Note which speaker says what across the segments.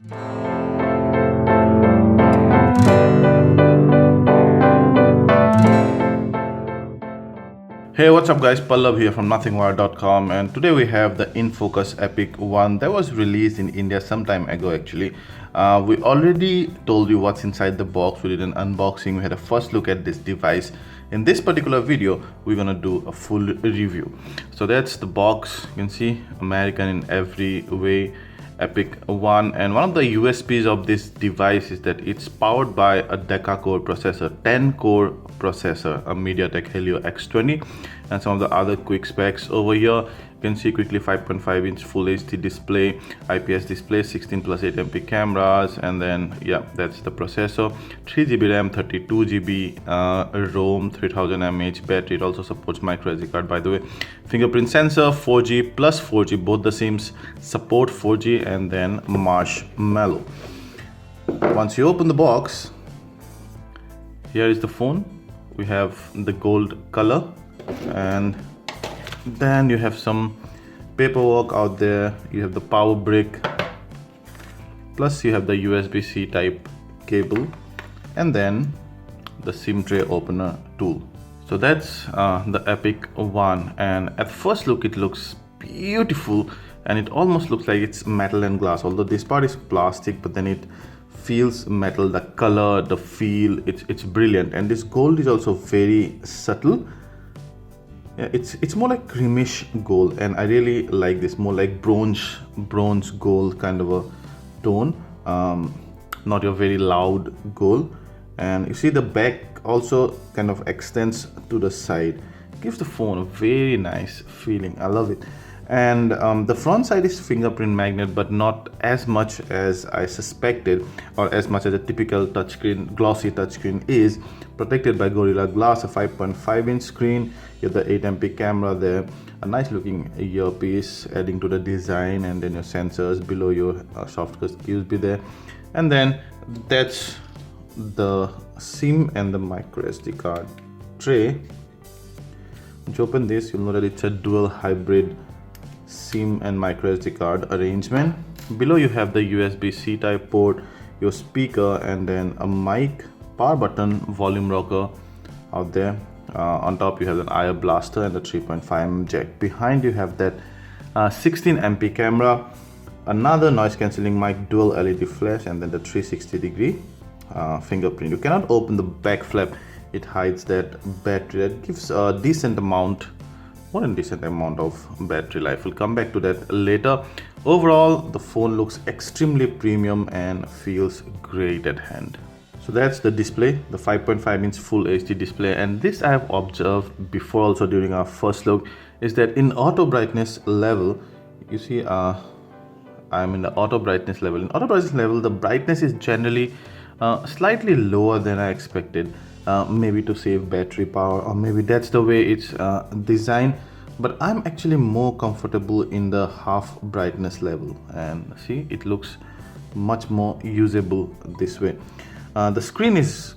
Speaker 1: Hey, what's up guys, Pallav here from nothingwire.com, and today we have the InFocus Epic 1 that was released in India some time ago actually. We already told you what's inside the box. We did an unboxing, we had a first look at this device. In this particular video, we're gonna do a full review. So that's the box. You can see American in every way, Epic 1, and one of the USPs of this device is that it's powered by a deca-core processor, 10-core processor, a MediaTek Helio X20, and some of the other quick specs over here. You can see quickly 5.5-inch Full HD display, IPS display, 16 plus 8 MP cameras, and then yeah, that's the processor. 3GB RAM, 32GB ROM, 3000 mAh battery. It also supports micro SD card, by the way. Fingerprint sensor, 4G plus 4G, both the SIMs support 4G, and then Marshmallow. Once you open the box, here is the phone. We have the gold color, and then you have some paperwork out there. You have the power brick, plus you have the USB-C type cable, and then the SIM tray opener tool. So that's the Epic 1, and at first look it looks beautiful, and it almost looks like it's metal and glass, although this part is plastic, but then it feels metal. The color, the feel, it's brilliant, and this gold is also very subtle. Yeah, it's more like creamish gold, and I really like this, more like bronze gold kind of a tone, not your very loud gold. And you see the back also kind of extends to the side, gives the phone a very nice feeling. I love it. And the front side is fingerprint magnet, but not as much as I suspected, or as much as a typical touchscreen, glossy touchscreen is. Protected by Gorilla Glass, a 5.5-inch screen. You have the 8 MP camera there, a nice looking earpiece adding to the design, and then your sensors below your software USB there. And then that's the SIM and the micro SD card tray. Once you open this, you'll know that it's a dual hybrid SIM and micro SD card arrangement. Below you have the USB-C type port, your speaker, and then a mic, power button, volume rocker out there. On top you have an IR blaster and the 3.5mm jack. Behind you have that 16 MP camera, another noise cancelling mic, dual LED flash, and then the 360-degree fingerprint. You cannot open the back flap, it hides that battery. That gives a decent amount, more than decent amount of battery life. We'll come back to that later. Overall, the phone looks extremely premium and feels great at hand. So that's the display, the 5.5-inch Full HD display, and this I have observed before also during our first look, is that in auto brightness level, you see I'm in the auto brightness level. In auto brightness level, the brightness is generally slightly lower than I expected. Maybe to save battery power, or maybe that's the way it's designed, but I'm actually more comfortable in the half brightness level, and see, it looks much more usable this way. The screen is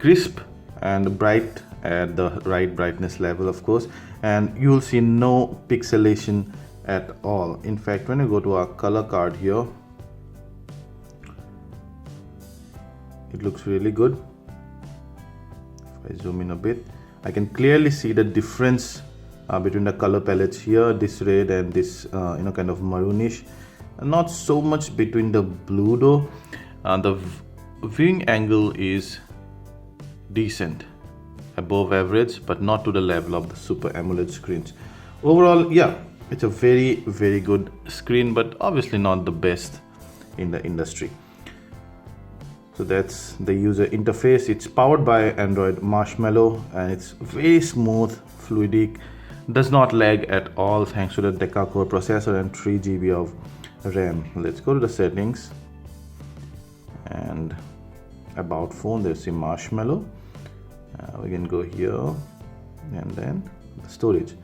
Speaker 1: crisp and bright at the right brightness level, of course, and you will see no pixelation at all. In fact, when you go to our color card here, it looks really good. If I zoom in a bit, I can clearly see the difference between the color palettes here, this red and this kind of maroonish. Not so much between the blue though. The viewing angle is decent, above average, but not to the level of the Super AMOLED screens. Overall, yeah, it's a very good screen, but obviously not the best in the industry. So that's the user interface. It's powered by Android Marshmallow, and it's very smooth, fluidic, does not lag at all thanks to the deca-core processor and 3GB of RAM. Let's go to the settings, and about phone, there's the Marshmallow. We can go here, and then the storage.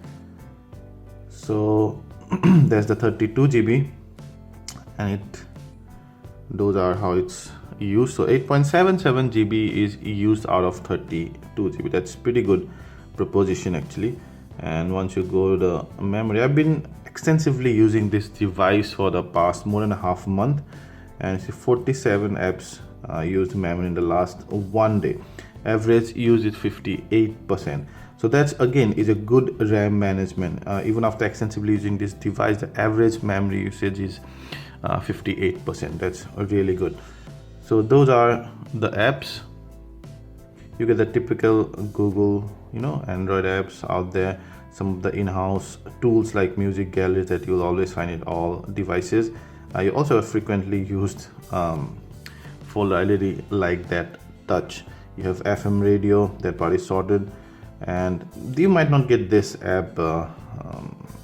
Speaker 1: So there's the 32GB, and those are how it's used. So 8.77 GB is used out of 32 GB. That's pretty good proposition actually. And once you go to the memory, I've been extensively using this device for the past more than a half month, and you see 47 apps used memory in the last 1 day. Average use is 58%. So that's again is a good RAM management. Even after extensively using this device, the average memory usage is 58%. That's really good. So those are the apps. You get the typical Google, Android apps out there. Some of the in-house tools like music galleries that you'll always find in all devices. You also have frequently used folder. I really like that touch. You have FM radio, that part is sorted, and you might not get this app.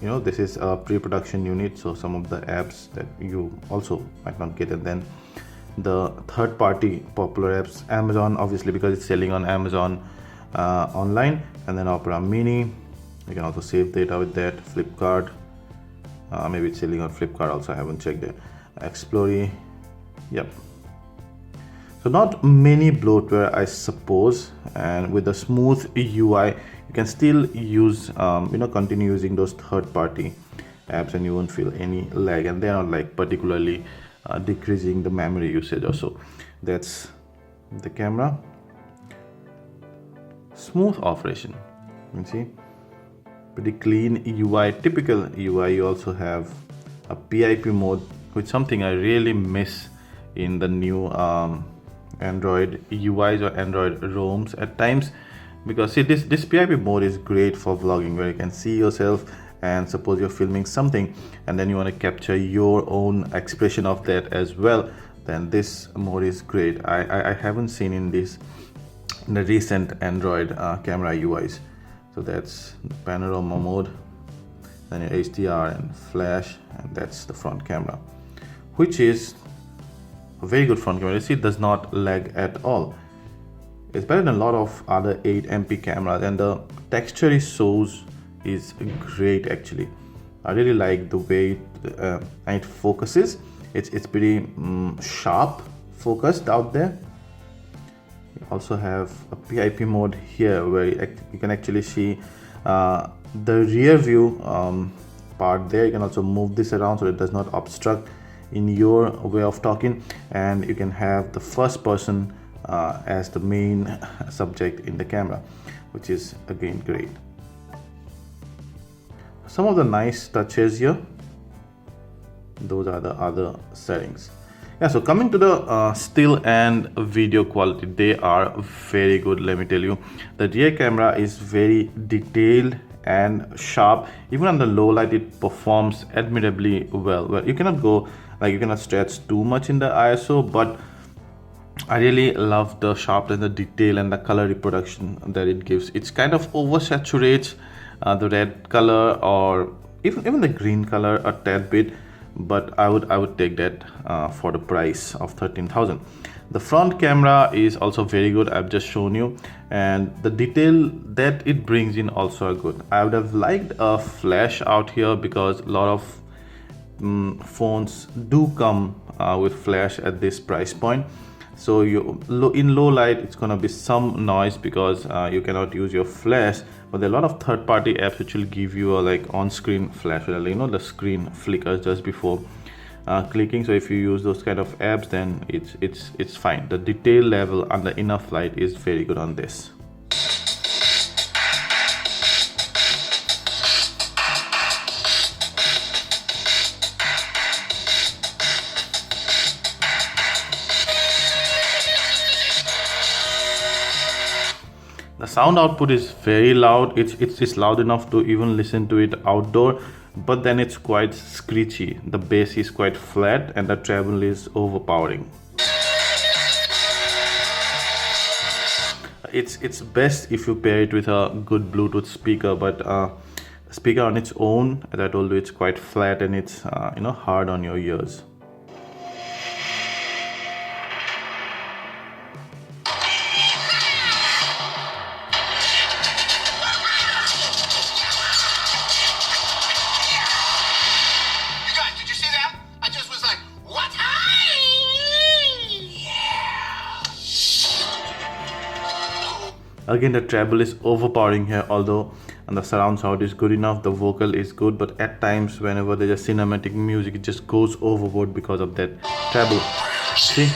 Speaker 1: This is a pre-production unit, so some of the apps that you also might not get. And then the third-party popular apps, Amazon, obviously because it's selling on Amazon online, and then Opera Mini. You can also save data with that. Flipkart, maybe it's selling on Flipkart also, I haven't checked it. Explorer, yep. So not many bloatware, I suppose, and with a smooth UI, you can still use, continue using those third-party apps, and you won't feel any lag, and they're not like particularly decreasing the memory usage or so. That's the camera. Smooth operation, you can see. Pretty clean UI, typical UI. You also have a PIP mode, which is something I really miss in the new Android UIs or Android ROMs at times, because see, this PIP mode is great for vlogging, where you can see yourself, and suppose you're filming something and then you want to capture your own expression of that as well, then this mode is great. I haven't seen in the recent Android camera UIs. So that's the panorama mode, then your HDR and flash, and that's the front camera, which is a very good front camera. You see, it does not lag at all. It's better than a lot of other 8MP cameras, and the texture it shows is great actually. I really like the way it focuses. It's pretty sharp focused out there. You also have a PIP mode here, where you can actually see the rear view part there. You can also move this around so it does not obstruct in your way of talking, and you can have the first person as the main subject in the camera, which is again great. Some of the nice touches here, those are the other settings. Yeah, so coming to the still and video quality, they are very good, let me tell you. The rear camera is very detailed and sharp. Even on the low light, it performs admirably well. You cannot go, you cannot stretch too much in the ISO, but I really love the sharpness, the detail, and the color reproduction that it gives. It's kind of oversaturates the red color, or even the green color a tad bit, but I would take that for the price of 13,000. The front camera is also very good. I've just shown you, and the detail that it brings in also are good. I would have liked a flash out here, because a lot of phones do come with flash at this price point. So in low light, it's gonna be some noise because you cannot use your flash. But there are a lot of third-party apps which will give you a on-screen flash, the screen flickers just before clicking. So if you use those kind of apps, then it's fine. The detail level under enough light is very good on this. The sound output is very loud. It's loud enough to even listen to it outdoor, but then it's quite screechy. The bass is quite flat and the treble is overpowering. It's best if you pair it with a good Bluetooth speaker, but speaker on its own, as I told you, it's quite flat and it's hard on your ears. Again, the treble is overpowering here, although and the surround sound is good enough, the vocal is good, but at times whenever there's a cinematic music, it just goes overboard because of that stable. See?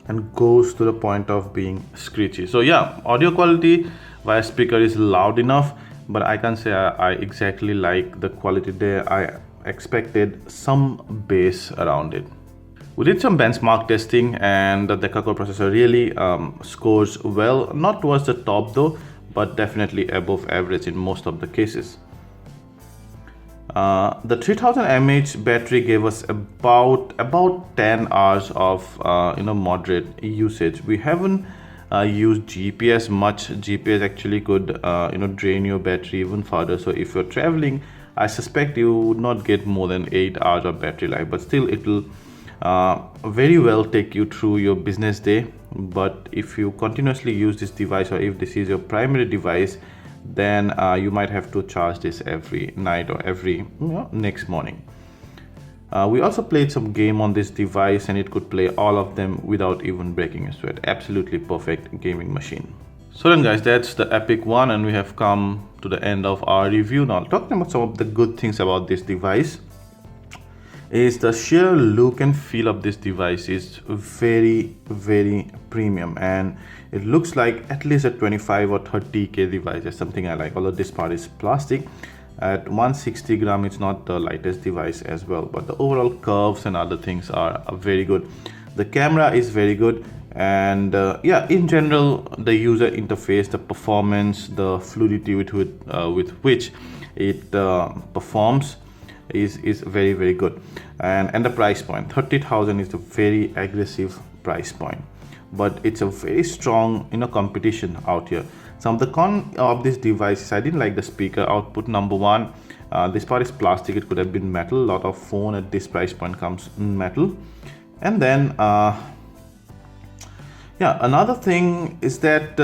Speaker 1: And goes to the point of being screechy. So yeah, audio quality via speaker is loud enough, but I can't say I exactly like the quality there. I expected some bass around it. We did some benchmark testing, and the deca-core processor really scores well, not towards the top though, but definitely above average in most of the cases. The 3000 mAh battery gave us about 10 hours of moderate usage. We haven't used GPS much. GPS actually could drain your battery even further. So if you're traveling, I suspect you would not get more than 8 hours of battery life, but still it will very well take you through your business day. But if you continuously use this device, or if this is your primary device, then you might have to charge this every night or every next morning. We also played some game on this device, and it could play all of them without even breaking a sweat. Absolutely perfect gaming machine. So then guys, that's the Epic One, and we have come to the end of our review. Now, talking about some of the good things about this device is the sheer look and feel of this device is very premium, and it looks like at least a 25 or 30k device. That's something I like, although this part is plastic. At 160 gram, it's not the lightest device as well, but the overall curves and other things are very good. The camera is very good, and yeah, in general, the user interface, the performance, the fluidity with which it performs is very good. And the price point, 30,000 is a very aggressive price point, but it's a very strong competition out here. Some of the con of this device is I didn't like the speaker output. Number one, this part is plastic. It could have been metal. A lot of phone at this price point comes in metal. And then yeah, another thing is that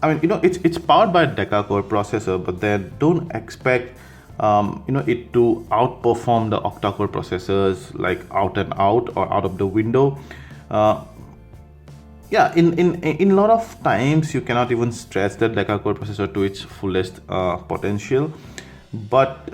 Speaker 1: I mean, it's powered by a deca-core processor, but then don't expect it to outperform the octa-core processors, like out and out or out of the window. Yeah, in a lot of times you cannot even stretch the deca-core processor to its fullest potential. But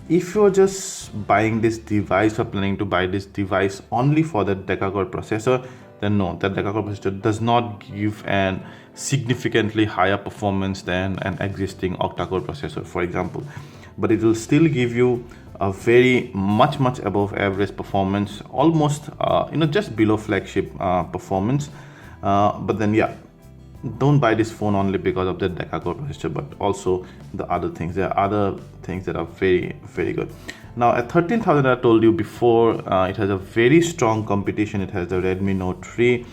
Speaker 1: if you're just buying this device or planning to buy this device only for the deca-core processor, then no, that deca-core processor does not give an significantly higher performance than an existing octa-core processor, for example, but it will still give you a very much above average performance, almost just below flagship performance. But then yeah, don't buy this phone only because of the deca-core processor, but also the other things. There are other things that are very good. Now at 13,000, I told you before, it has a very strong competition. It has the Redmi Note 3.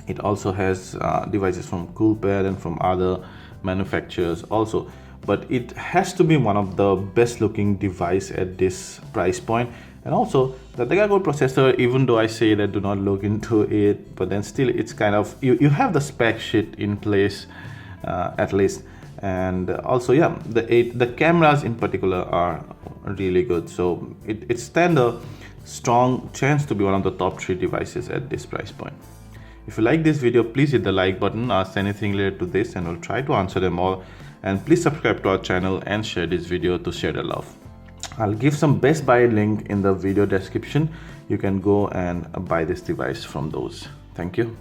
Speaker 1: It also has devices from Coolpad and from other manufacturers also, but it has to be one of the best looking device at this price point. And also the deca-core processor, even though I say that do not look into it, but then still it's kind of, you have the spec sheet in place at least. And also yeah, the cameras in particular are really good, so it stands a strong chance to be one of the top 3 devices at this price point. If you like this video, please hit the like button, ask anything related to this, and we'll try to answer them all. And please subscribe to our channel and share this video to share the love. I'll give some Best Buy link in the video description. You can go and buy this device from those. Thank you.